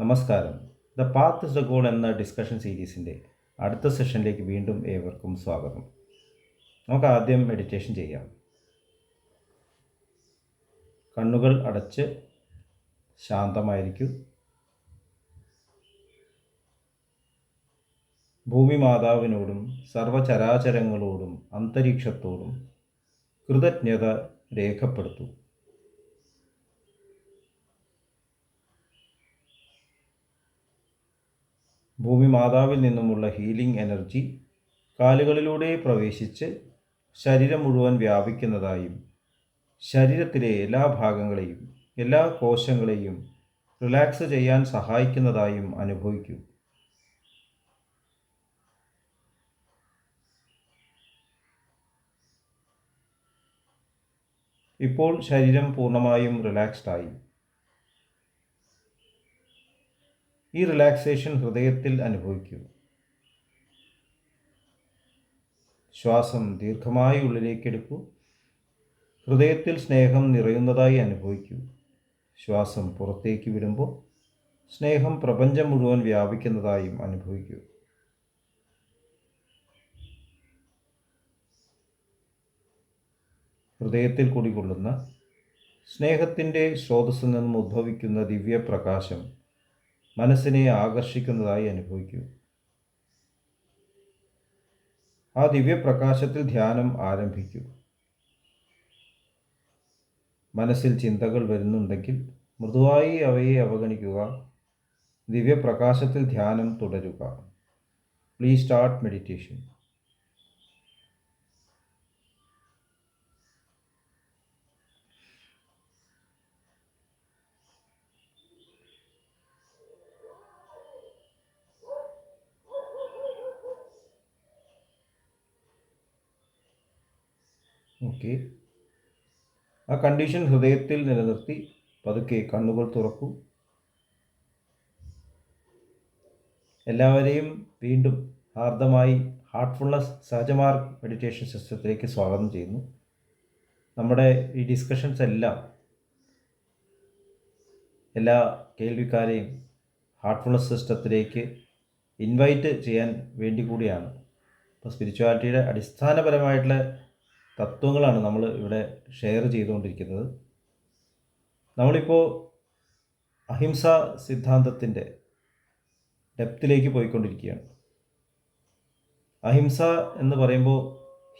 നമസ്കാരം. The path is the goal എന്ന discussion സീരീസിൻ്റെ അടുത്ത സെഷനിലേക്ക് വീണ്ടും ഏവർക്കും സ്വാഗതം. നമുക്ക് ആദ്യം മെഡിറ്റേഷൻ ചെയ്യാം. കണ്ണുകൾ അടച്ച് ശാന്തമായിരിക്കൂ. ഭൂമി മാതാവിനോടും സർവചരാചരങ്ങളോടും അന്തരീക്ഷത്തോടും കൃതജ്ഞത രേഖപ്പെടുത്തൂ. ഭൂമി മാതാവിൽ നിന്നുമുള്ള ഹീലിംഗ് എനർജി കാലുകളിലൂടെ പ്രവേശിച്ച് ശരീരം മുഴുവൻ വ്യാപിക്കുന്നതായും ശരീരത്തിലെ എല്ലാ ഭാഗങ്ങളെയും എല്ലാ കോശങ്ങളെയും റിലാക്സ് ചെയ്യാൻ സഹായിക്കുന്നതായും അനുഭവിക്കൂ. ഇപ്പോൾ ശരീരം പൂർണ്ണമായും റിലാക്സ്ഡായി. ഈ റിലാക്സേഷൻ ഹൃദയത്തിൽ അനുഭവിക്കൂ. ശ്വാസം ദീർഘമായി ഉള്ളിലേക്ക് എടുക്കൂ. ഹൃദയത്തിൽ സ്നേഹം നിറയുന്നതായി അനുഭവിക്കൂ. ശ്വാസം പുറത്തേക്ക് വിടുമ്പോൾ സ്നേഹം പ്രപഞ്ചം മുഴുവൻ വ്യാപിക്കുന്നതായും അനുഭവിക്കൂ. ഹൃദയത്തിൽ കുടികൊള്ളുന്ന സ്നേഹത്തിൻ്റെ സ്രോതസ്സിൽ നിന്നും ഉദ്ഭവിക്കുന്ന ദിവ്യപ്രകാശം മനസ്സിനെ ആകർഷിക്കുന്നതായി അനുഭവിക്കൂ. ആ ദിവ്യപ്രകാശത്തിൽ ധ്യാനം ആരംഭിക്കൂ. മനസ്സിൽ ചിന്തകൾ വരുന്നുണ്ടെങ്കിൽ മൃദുവായി അവയെ അവഗണിക്കുക. ദിവ്യപ്രകാശത്തിൽ ധ്യാനം തുടരുക. Please start meditation. ഓക്കെ, ആ കണ്ടീഷൻ ഹൃദയത്തിൽ നിലനിർത്തി പതുക്കെ കണ്ണുകൾ തുറക്കൂ. എല്ലാവരെയും വീണ്ടും ഹാർദമായി ഹാർട്ട്ഫുൾനെസ് സഹജമാർഗ് മെഡിറ്റേഷൻ സിസ്റ്റത്തിലേക്ക് സ്വാഗതം ചെയ്യുന്നു. നമ്മുടെ ഈ ഡിസ്കഷൻസ് എല്ലാം എല്ലാ കേൾവിക്കാരെയും ഹാർട്ട്ഫുൾനെസ് സിസ്റ്റത്തിലേക്ക് ഇൻവൈറ്റ് ചെയ്യാൻ വേണ്ടി കൂടിയാണ്. ഇപ്പോൾ സ്പിരിച്വാലിറ്റിയുടെ അടിസ്ഥാനപരമായിട്ടുള്ള തത്വങ്ങളാണ് നമ്മൾ ഇവിടെ ഷെയർ ചെയ്തുകൊണ്ടിരിക്കുന്നത്. നമ്മളിപ്പോൾ അഹിംസ സിദ്ധാന്തത്തിൻ്റെ ഡെപ്തിലേക്ക് പോയിക്കൊണ്ടിരിക്കുകയാണ്. അഹിംസ എന്ന് പറയുമ്പോൾ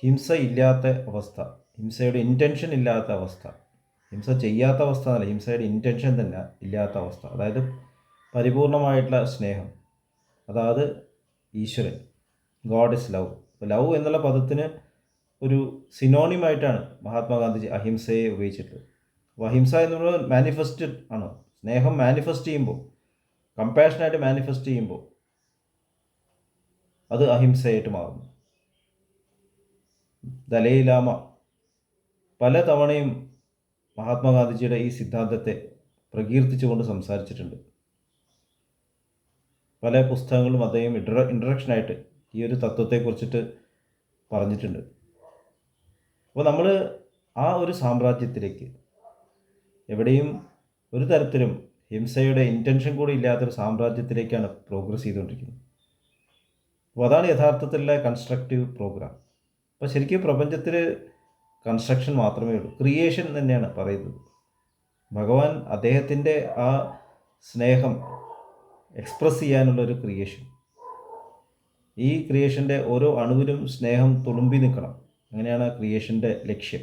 ഹിംസ ഇല്ലാത്ത അവസ്ഥ, ഹിംസയുടെ ഇൻറ്റൻഷൻ ഇല്ലാത്ത അവസ്ഥ, ഹിംസ ചെയ്യാത്ത അവസ്ഥ എന്നല്ല, ഹിംസയുടെ ഇൻറ്റൻഷൻ തന്നെ ഇല്ലാത്ത അവസ്ഥ, അതായത് പരിപൂർണമായിട്ടുള്ള സ്നേഹം, അതായത് ഈശ്വരൻ, ഗോഡ് ഇസ് ലവ്. ലവ് എന്നുള്ള പദത്തിന് ഒരു സിനോണിമായിട്ടാണ് മഹാത്മാഗാന്ധിജി അഹിംസയെ ഉപയോഗിച്ചിട്ടുള്ളത്. അപ്പോൾ അഹിംസ എന്നുള്ളത് മാനിഫെസ്റ്റഡ് ആണ്. സ്നേഹം മാനിഫെസ്റ്റ് ചെയ്യുമ്പോൾ, കമ്പാഷനായിട്ട് മാനിഫെസ്റ്റ് ചെയ്യുമ്പോൾ അത് അഹിംസയായിട്ട് മാറുന്നു. ദലൈലാമ പല തവണയും മഹാത്മാഗാന്ധിജിയുടെ ഈ സിദ്ധാന്തത്തെ പ്രകീർത്തിച്ചുകൊണ്ട് സംസാരിച്ചിട്ടുണ്ട്. പല പുസ്തകങ്ങളും അദ്ദേഹം ഇൻട്രഡക്ഷനായിട്ട് ഈ ഒരു തത്വത്തെക്കുറിച്ചിട്ട് പറഞ്ഞിട്ടുണ്ട്. അപ്പോൾ നമ്മൾ ആ ഒരു സാമ്രാജ്യത്തിലേക്ക്, എവിടെയും ഒരു തരത്തിലും ഹിംസയുടെ ഇൻറ്റൻഷൻ കൂടി ഇല്ലാത്തൊരു സാമ്രാജ്യത്തിലേക്കാണ് പ്രോഗ്രസ് ചെയ്തുകൊണ്ടിരിക്കുന്നത്. അപ്പോൾ അതാണ് യഥാർത്ഥത്തിലുള്ള കൺസ്ട്രക്റ്റീവ് പ്രോഗ്രാം. അപ്പോൾ ശരിക്കും പ്രപഞ്ചത്തിൽ കൺസ്ട്രക്ഷൻ മാത്രമേ ഉള്ളൂ, ക്രിയേഷൻ തന്നെയാണ് പറയുന്നത്. ഭഗവാൻ അദ്ദേഹത്തിൻ്റെ ആ സ്നേഹം എക്സ്പ്രസ് ചെയ്യാനുള്ളൊരു ക്രിയേഷൻ. ഈ ക്രിയേഷൻ്റെ ഓരോ അണുവിലും സ്നേഹം തുളുമ്പി നിൽക്കണം. അങ്ങനെയാണ് ക്രിയേഷൻ്റെ ലക്ഷ്യം.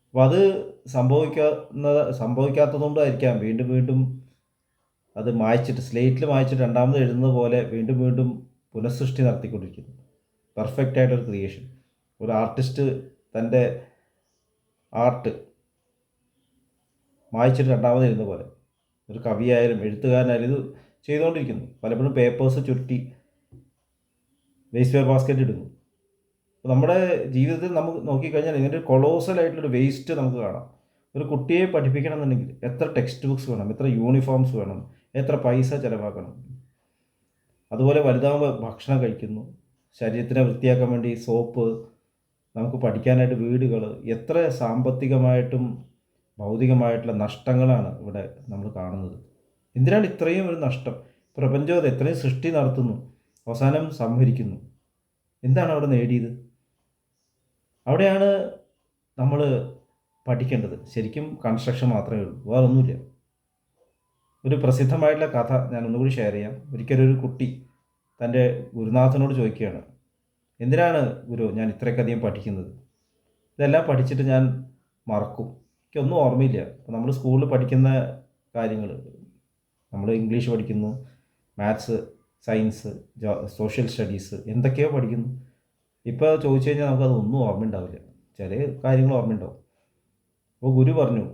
അപ്പോൾ അത് സംഭവിക്കാത്തതുകൊണ്ടായിരിക്കാം വീണ്ടും വീണ്ടും അത് മായ്ച്ചിട്ട്, സ്ലേറ്റിൽ മായ്ച്ചിട്ട് രണ്ടാമത് എഴുതുന്നത് പോലെ വീണ്ടും വീണ്ടും പുനഃസൃഷ്ടി നടത്തിക്കൊണ്ടിരിക്കുന്നു. പെർഫെക്റ്റ് ആയിട്ടൊരു ക്രിയേഷൻ. ഒരു ആർട്ടിസ്റ്റ് തൻ്റെ ആർട്ട് മായ്ച്ചിട്ട് രണ്ടാമത് എഴുതുന്ന പോലെ ഒരു കവിയായാലും എഴുത്തുകാരനായാലും ഇത് ചെയ്തുകൊണ്ടിരിക്കുന്നു. പലപ്പോഴും പേപ്പേഴ്സ് ചുരുട്ടി വേസ്റ്റ് വെയർ ബാസ്ക്കറ്റ് ഇടുന്നു. അപ്പോൾ നമ്മുടെ ജീവിതത്തിൽ നമുക്ക് നോക്കിക്കഴിഞ്ഞാൽ ഇങ്ങനെ ഒരു കൊളോസലായിട്ടുള്ളൊരു വേസ്റ്റ് നമുക്ക് കാണാം. ഒരു കുട്ടിയെ പഠിപ്പിക്കണം എന്നുണ്ടെങ്കിൽ എത്ര ടെക്സ്റ്റ് ബുക്സ് വേണം, എത്ര യൂണിഫോംസ് വേണം, എത്ര പൈസ ചിലവാക്കണം. അതുപോലെ വലുതാകുമ്പോൾ ഭക്ഷണം കഴിക്കുന്നു, ശരീരത്തിനെ വൃത്തിയാക്കാൻ വേണ്ടി സോപ്പ്, നമുക്ക് പഠിക്കാനായിട്ട് വീടുകൾ, എത്ര സാമ്പത്തികമായിട്ടും ഭൗതികമായിട്ടുള്ള നഷ്ടങ്ങളാണ് ഇവിടെ നമ്മൾ കാണുന്നത്. എന്തിനാണ് ഇത്രയും ഒരു നഷ്ടം? പ്രപഞ്ചം അത് എത്രയും സൃഷ്ടി നടത്തുന്നു, അവസാനം സംഹരിക്കുന്നു. എന്താണ് അവിടെ നേടിയത്? അവിടെയാണ് നമ്മൾ പഠിക്കേണ്ടത്. ശരിക്കും കൺസ്ട്രക്ഷൻ മാത്രമേ ഉള്ളൂ, വേറൊന്നുമില്ല. ഒരു പ്രസിദ്ധമായിട്ടുള്ള കഥ ഞാൻ ഒന്നുകൂടി ഷെയർ ചെയ്യാം. ഒരിക്കലൊരു കുട്ടി തൻ്റെ ഗുരുനാഥനോട് ചോദിക്കുകയാണ്, എന്തിനാണ് ഗുരു ഞാൻ ഇത്രയ്ക്കധികം പഠിക്കുന്നത്? ഇതെല്ലാം പഠിച്ചിട്ട് ഞാൻ മറക്കും, എനിക്കൊന്നും ഓർമ്മയില്ല. അപ്പോൾ നമ്മൾ സ്കൂളിൽ പഠിക്കുന്ന കാര്യങ്ങൾ, നമ്മൾ ഇംഗ്ലീഷ് പഠിക്കുന്നു, മാത്സ്, സയൻസ്, സോഷ്യൽ സ്റ്റഡീസ്, എന്തൊക്കെയോ പഠിക്കുന്നു. ഇപ്പോൾ ചോദിച്ചു കഴിഞ്ഞാൽ നമുക്കതൊന്നും ഓർമ്മയുണ്ടാവില്ല. ചില കാര്യങ്ങൾ ഓർമ്മയുണ്ടാവും. അപ്പോൾ ഗുരു പറഞ്ഞു,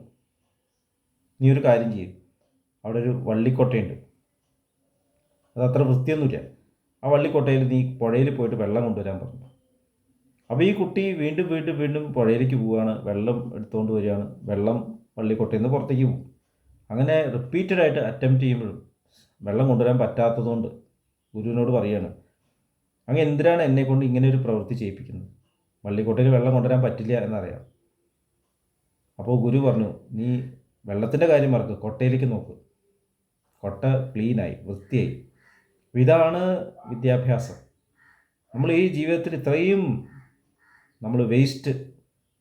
നീ ഒരു കാര്യം ചെയ്യും, അവിടെ ഒരു വള്ളിക്കൊട്ടയുണ്ട്, അതത്ര വൃത്തിയൊന്നുമില്ല. ആ വള്ളിക്കൊട്ടയിൽ നീ പുഴയിൽ പോയിട്ട് വെള്ളം കൊണ്ടുവരാൻ പറഞ്ഞു. അപ്പോൾ ഈ കുട്ടി വീണ്ടും വീണ്ടും വീണ്ടും പുഴയിലേക്ക് പോവുകയാണ്, വെള്ളം എടുത്തുകൊണ്ട് വരികയാണ്, വെള്ളം വള്ളിക്കൊട്ടയിൽ നിന്ന് പുറത്തേക്ക് പോകും. അങ്ങനെ റിപ്പീറ്റഡായിട്ട് അറ്റംപ്റ്റ് ചെയ്യുമ്പോഴും വെള്ളം കൊണ്ടുവരാൻ പറ്റാത്തതുകൊണ്ട് ഗുരുവിനോട് പറയുകയാണ്, അങ്ങ് എന്തിനാണ് എന്നെക്കൊണ്ട് ഇങ്ങനെ ഒരു പ്രവൃത്തി ചെയ്യിപ്പിക്കുന്നത്? വള്ളിക്കൊട്ടയിൽ വെള്ളം കൊണ്ടുവരാൻ പറ്റില്ല എന്നറിയാം. അപ്പോൾ ഗുരു പറഞ്ഞു, നീ വെള്ളത്തിൻ്റെ കാര്യം മറക്കുക, കൊട്ടയിലേക്ക് നോക്ക്. കൊട്ട ക്ലീനായി, വൃത്തിയായി. ഇതാണ് വിദ്യാഭ്യാസം. നമ്മൾ ഈ ജീവിതത്തിൽ ഇത്രയും നമ്മൾ വേസ്റ്റ്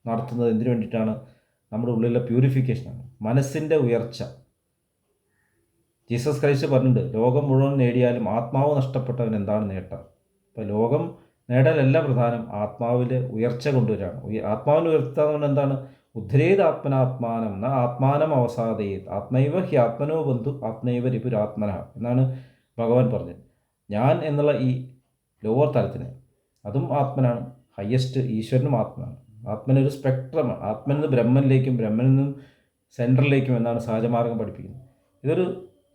നടത്തുന്നത് എന്തിനു വേണ്ടിയിട്ടാണ്? നമ്മുടെ ഉള്ളിലെ പ്യൂരിഫിക്കേഷനാണ്, മനസ്സിൻ്റെ ഉയർച്ച. ജീസസ് ക്രൈസ്റ്റ് പറഞ്ഞിട്ടുണ്ട്, ലോകം മുഴുവൻ നേടിയാലും ആത്മാവ് നഷ്ടപ്പെട്ടവൻ എന്താണ് നേട്ടം? അപ്പോൾ ലോകം നേടാനല്ല പ്രധാനം, ആത്മാവിൽ ഉയർച്ച കൊണ്ടുവരികയാണ്. ആത്മാവിന് ഉയർത്താന്നുകൊണ്ട് എന്താണ്? ഉദ്ധരേത് ആത്മനാത്മാനം ന ആത്മാനം അവസാദയേത് ആത്മൈവ ഹി ആത്മനോ ബന്ധു ആത്മൈവ രിപുരാത്മന എന്നാണ് ഭഗവാൻ പറഞ്ഞത്. ഞാൻ എന്നുള്ള ഈ ലോവർ തലത്തിന്, അതും ആത്മനാണ്, ഹയസ്റ്റ് ഈശ്വരനും ആത്മനാണ്. ആത്മനൊരു സ്പെക്ട്രമാണ്. ആത്മനിൽ നിന്ന് ബ്രഹ്മനിലേക്കും, ബ്രഹ്മനിൽ നിന്നും സെൻട്രലിലേക്കും എന്നാണ് സഹജമാർഗം പഠിപ്പിക്കുന്നത്. ഇതൊരു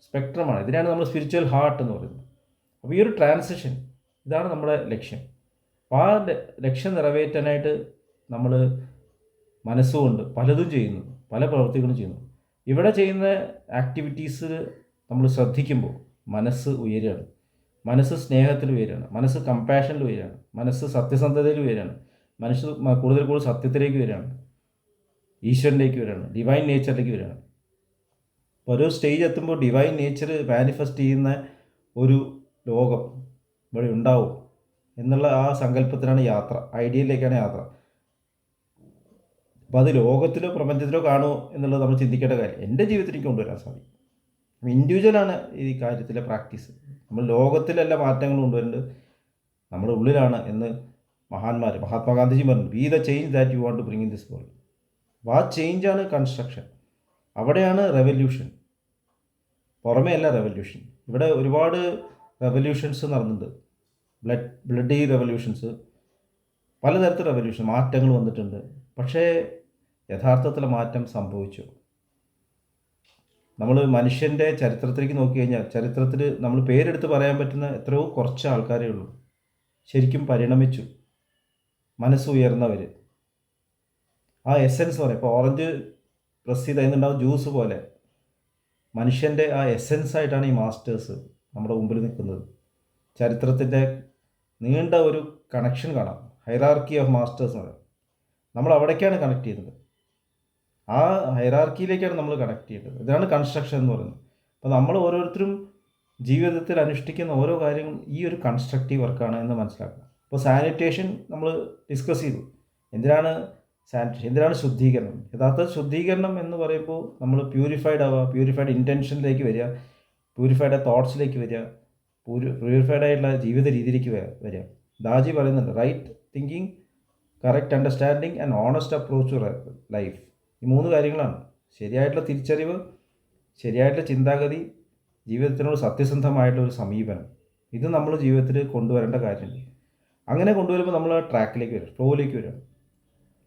സ്പെക്ട്രമാണ്. ഇതിനാണ് നമ്മൾ സ്പിരിച്വൽ ഹാർട്ട് എന്ന് പറയുന്നത്. അപ്പോൾ ഈ ഒരു ട്രാൻസിഷൻ, ഇതാണ് നമ്മുടെ ലക്ഷ്യം. അപ്പോൾ ആ ലക്ഷ്യം നിറവേറ്റാനായിട്ട് നമ്മൾ മനസ്സുകൊണ്ട് പലതും ചെയ്യുന്നു, പല പ്രവൃത്തികളും ചെയ്യുന്നു. ഇവിടെ ചെയ്യുന്ന ആക്ടിവിറ്റീസ് നമ്മൾ ശ്രദ്ധിക്കുമ്പോൾ മനസ്സ് ഉയരുകയാണ്, മനസ്സ് സ്നേഹത്തിൽ ഉയരുകയാണ്, മനസ്സ് കമ്പാഷനിൽ ഉയരുകയാണ്, മനസ്സ് സത്യസന്ധതയിൽ ഉയരുകയാണ്, മനസ്സ് കൂടുതൽ കൂടുതൽ സത്യത്തിലേക്ക് വരികയാണ്, ഈശ്വരനിലേക്ക് വരികയാണ്, ഡിവൈൻ നേച്ചറിലേക്ക് വരികയാണ്. അപ്പോൾ ഒരു സ്റ്റേജ് എത്തുമ്പോൾ ഡിവൈൻ നേച്ചർ മാനിഫെസ്റ്റ് ചെയ്യുന്ന ഒരു ലോകം ഇവിടെ ഉണ്ടാവും എന്നുള്ള ആ സങ്കല്പത്തിലാണ് യാത്ര, ഐഡിയയിലേക്കാണ് യാത്ര. അപ്പോൾ അത് ലോകത്തിലോ പ്രപഞ്ചത്തിലോ കാണുമോ എന്നുള്ളത് നമ്മൾ ചിന്തിക്കേണ്ട കാര്യം എൻ്റെ ജീവിതത്തിൽ എനിക്ക് കൊണ്ടുവരാൻ സാധിക്കും. ഇൻഡിവിജ്വലാണ് ഈ കാര്യത്തിലെ പ്രാക്ടീസ്. നമ്മൾ ലോകത്തിലല്ല മാറ്റങ്ങൾ കൊണ്ടുവരേണ്ടത്, നമ്മുടെ ഉള്ളിലാണ് എന്ന് മഹാത്മാഗാന്ധിജി പറഞ്ഞു, be the change that you want to bring in this world. അപ്പോൾ ആ ചേഞ്ചാണ് കൺസ്ട്രക്ഷൻ, അവിടെയാണ് റെവല്യൂഷൻ, പുറമേ അല്ല റെവല്യൂഷൻ. ഇവിടെ ഒരുപാട് റെവല്യൂഷൻസ് നടന്നിട്ടുണ്ട്, ബ്ലഡി റെവല്യൂഷൻസ്, പലതരത്തിൽ റെവല്യൂഷൻ മാറ്റങ്ങൾ വന്നിട്ടുണ്ട്. പക്ഷേ യഥാർത്ഥത്തിലെ മാറ്റം സംഭവിച്ചു. നമ്മൾ മനുഷ്യൻ്റെ ചരിത്രത്തിലേക്ക് നോക്കിക്കഴിഞ്ഞാൽ, ചരിത്രത്തിൽ നമ്മൾ പേരെടുത്ത് പറയാൻ പറ്റുന്ന എത്രയോ കുറച്ച് ആൾക്കാരേ ഉള്ളൂ ശരിക്കും പരിണമിച്ചു, മനസ്സ് ഉയർന്നവർ. ആ എസെൻസ് പറയും, ഇപ്പോൾ ഓറഞ്ച് പ്രസ് ചെയ്ത് അതിനുണ്ടാവും ജ്യൂസ് പോലെ മനുഷ്യൻ്റെ ആ എസെൻസ് ആയിട്ടാണ് ഈ മാസ്റ്റേഴ്സ് നമ്മുടെ മുമ്പിൽ നിൽക്കുന്നത്. ചരിത്രത്തിൻ്റെ നീണ്ട ഒരു കണക്ഷൻ കാണാം, ഹൈറാർക്കി ഓഫ് മാസ്റ്റേഴ്സ് എന്ന് പറയും. നമ്മൾ അവിടേക്കാണ് കണക്ട് ചെയ്യുന്നത്, ആ ഹൈറാർക്കിയിലേക്കാണ് നമ്മൾ കണക്ട് ചെയ്യേണ്ടത്. ഇതാണ് കൺസ്ട്രക്ഷൻ എന്ന് പറയുന്നത്. അപ്പോൾ നമ്മൾ ഓരോരുത്തരും ജീവിതത്തിൽ അനുഷ്ഠിക്കുന്ന ഓരോ കാര്യങ്ങളും ഈ ഒരു കൺസ്ട്രക്റ്റീവ് വർക്കാണ് എന്ന് മനസ്സിലാക്കുക. അപ്പോൾ സാനിറ്റേഷൻ നമ്മൾ ഡിസ്കസ് ചെയ്തു. എന്തിനാണ് സാനിറ്റേഷൻ, എന്തിനാണ് ശുദ്ധീകരണം? യഥാർത്ഥ ശുദ്ധീകരണം എന്ന് പറയുമ്പോൾ നമ്മൾ പ്യൂരിഫൈഡ് ആവുക, പ്യൂരിഫൈഡ് ഇൻറ്റൻഷനിലേക്ക് വരിക, പ്യൂരിഫൈഡ് തോട്ട്സിലേക്ക് വരിക, പ്യൂരിഫൈഡ് ആയിട്ടുള്ള ജീവിത രീതിയിലേക്ക് വരിക. ദാജി പറയുന്നുണ്ട്, right thinking, correct understanding and honest approach to life. ഈ 3 കാര്യങ്ങളാണ്. ശരിയായിട്ടുള്ള തിരിച്ചറിവ്, ശരിയായിട്ടുള്ള ചിന്താഗതി, ജീവിതത്തിനോട് സത്യസന്ധമായിട്ടുള്ള ഒരു സമീപനം. ഇത് നമ്മൾ ജീവിതത്തിൽ കൊണ്ടുവരേണ്ട കാര്യമുണ്ട്. അങ്ങനെ കൊണ്ടുവരുമ്പോൾ നമ്മൾ ആ ട്രാക്കിലേക്ക് വരും, ഫ്ലോയിലേക്ക് വരും.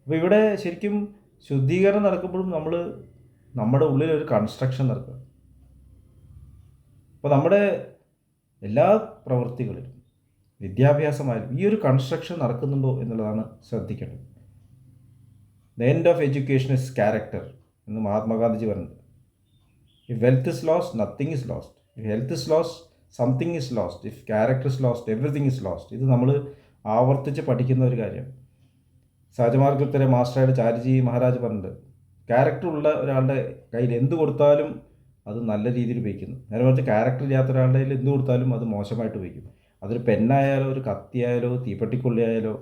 അപ്പോൾ ഇവിടെ ശരിക്കും ശുദ്ധീകരണം നടക്കുമ്പോഴും നമ്മൾ നമ്മുടെ ഉള്ളിലൊരു കൺസ്ട്രക്ഷൻ നടക്കുക. അപ്പോൾ നമ്മുടെ എല്ലാ പ്രവൃത്തികളിലും, വിദ്യാഭ്യാസമായാലും ഈ ഒരു കൺസ്ട്രക്ഷൻ നടക്കുന്നുണ്ടോ എന്നുള്ളതാണ് ശ്രദ്ധിക്കേണ്ടത്. The end of education is character എന്ന് മഹാത്മാഗാന്ധിജി പറഞ്ഞിട്ടുണ്ട്. If wealth is lost, nothing is lost. If health is lost, something is lost. If character is lost, everything is lost. ഇത് നമ്മൾ ആവർത്തിച്ച് പഠിക്കുന്ന ഒരു കാര്യം. സഹജമാർഗത്തിലെ മാസ്റ്ററായിട്ട് ചാരിജി മഹാരാജ് പറഞ്ഞിട്ടുണ്ട്, ക്യാരക്ടർ ഉള്ള ഒരാളുടെ കയ്യിൽ എന്ത് കൊടുത്താലും അത് നല്ല രീതിയിൽ ഉപയോഗിക്കുന്നു. നേരെ മറിച്ച് ക്യാരക്ടർ ഇല്ലാത്ത ഒരാളുടെ കയ്യിൽ എന്ത് കൊടുത്താലും അത് മോശമായിട്ട് ഉപയോഗിക്കും. അതൊരു പെന്നായാലോ ഒരു കത്തിയായാലോ തീപ്പെട്ടിക്കൊള്ളിയായാലോ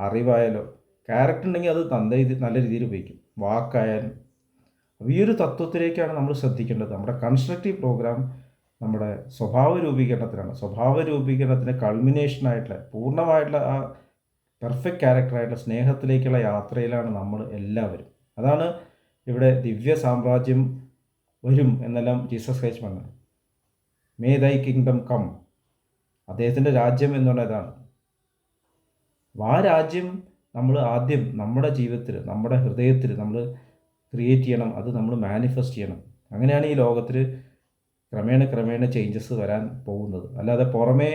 അറിവായാലോ ക്യാരക്ടർ ഉണ്ടെങ്കിൽ അത് നല്ല രീതിയിൽ ഉപയോഗിക്കും. വാക്കായാലും. അപ്പോൾ ഈ ഒരു തത്വത്തിലേക്കാണ് നമ്മൾ ശ്രദ്ധിക്കേണ്ടത്. നമ്മുടെ കൺസ്ട്രക്റ്റീവ് പ്രോഗ്രാം നമ്മുടെ സ്വഭാവ രൂപീകരണത്തിനാണ്. സ്വഭാവ രൂപീകരണത്തിന് കൾമിനേഷനായിട്ടുള്ള പൂർണ്ണമായിട്ടുള്ള ആ പെർഫെക്റ്റ് ക്യാരക്ടറായിട്ടുള്ള സ്നേഹത്തിലേക്കുള്ള യാത്രയിലാണ് നമ്മൾ എല്ലാവരും. അതാണ് ഇവിടെ ദിവ്യ സാമ്രാജ്യം വരും എന്നെല്ലാം ജീസസ് ക്രൈസ്റ്റ് പറഞ്ഞത്. മേ ദൈ കിങ്ഡം കം. അദ്ദേഹത്തിൻ്റെ രാജ്യം എന്ന് പറഞ്ഞാൽ ഇതാണ്. ആ രാജ്യം നമ്മൾ ആദ്യം നമ്മുടെ ജീവിതത്തിൽ നമ്മുടെ ഹൃദയത്തിൽ നമ്മൾ ക്രിയേറ്റ് ചെയ്യണം. അത് നമ്മൾ മാനിഫെസ്റ്റ് ചെയ്യണം. അങ്ങനെയാണ് ഈ ലോകത്തിൽ ക്രമേണ ചേഞ്ചസ് വരാൻ പോകുന്നത്. അല്ലാതെ പുറമേ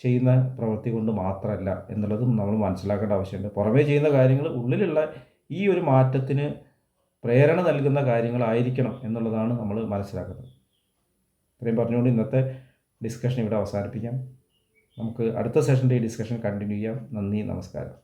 ചെയ്യുന്ന പ്രവൃത്തി കൊണ്ട് മാത്രമല്ല എന്നുള്ളതും നമ്മൾ മനസ്സിലാക്കേണ്ട ആവശ്യമുണ്ട്. പുറമേ ചെയ്യുന്ന കാര്യങ്ങൾ ഉള്ളിലുള്ള ഈ ഒരു മാറ്റത്തിന് പ്രേരണ നൽകുന്ന കാര്യങ്ങളായിരിക്കണം എന്നുള്ളതാണ് നമ്മൾ മനസ്സിലാക്കുന്നത്. ഇത്രയും പറഞ്ഞുകൊണ്ട് ഇന്നത്തെ ഡിസ്കഷൻ ഇവിടെ അവസാനിപ്പിക്കാം. നമുക്ക് അടുത്ത സെഷൻ്റെ ഈ ഡിസ്കഷൻ കണ്ടിന്യൂ ചെയ്യാം. നന്ദി, നമസ്കാരം.